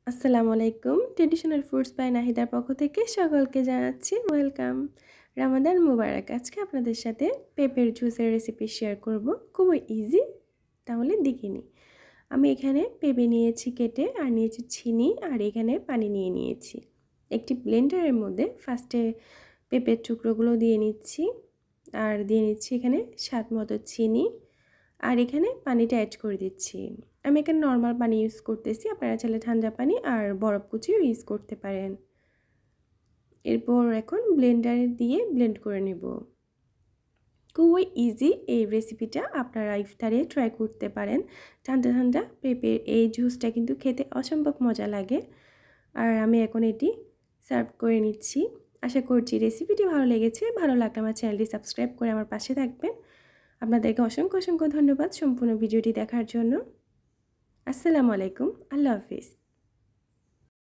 আসসালামু আলাইকুম। Traditional foods by নাহিদার পক্ষ থেকে সকলকে জানাচ্ছি ওয়েলকাম। রামাদান মুবারক। আজকে আপনাদের সাথে পেঁপের জুসের রেসিপি শেয়ার করব। খুবই ইজি, তাহলে দেখে নিই। আমি এখানে পেঁপে নিয়েছি কেটে, আর নিয়েছি চিনি, আর এখানে পানি নিয়ে নিয়েছি। একটি ব্লেন্ডারের মধ্যে ফার্স্টে পেঁপের টুকরোগুলো দিয়ে নিচ্ছি, আর দিয়ে নিচ্ছি এখানে স্বাদ মতো চিনি, আর এখানে পানিটা অ্যাড করে দিচ্ছি। আমি এখানে নর্মাল পানি ইউজ করতেছি, আপনারা চাইলে ঠান্ডা পানি আর বরফ কুচিও ইউজ করতে পারেন। এরপর এখন ব্লেন্ডারে দিয়ে ব্লেন্ড করে নেব। খুবই ইজি এই রেসিপিটা, আপনারা ইফতারে ট্রাই করতে পারেন। ঠান্ডা ঠান্ডা পেঁপের এই জুসটা কিন্তু খেতে অসম্ভব মজা লাগে। আর আমি এখন এটি সার্ভ করে নিচ্ছি। আশা করছি রেসিপিটি ভালো লেগেছে। ভালো লাগলে আমার চ্যানেলটি সাবস্ক্রাইব করে আমার পাশে থাকবেন। আপনাদেরকে অসংখ্য ধন্যবাদ সম্পূর্ণ ভিডিওটি দেখার জন্য। আসসালামু আলাইকুম। আল্লাহ হাফিজ।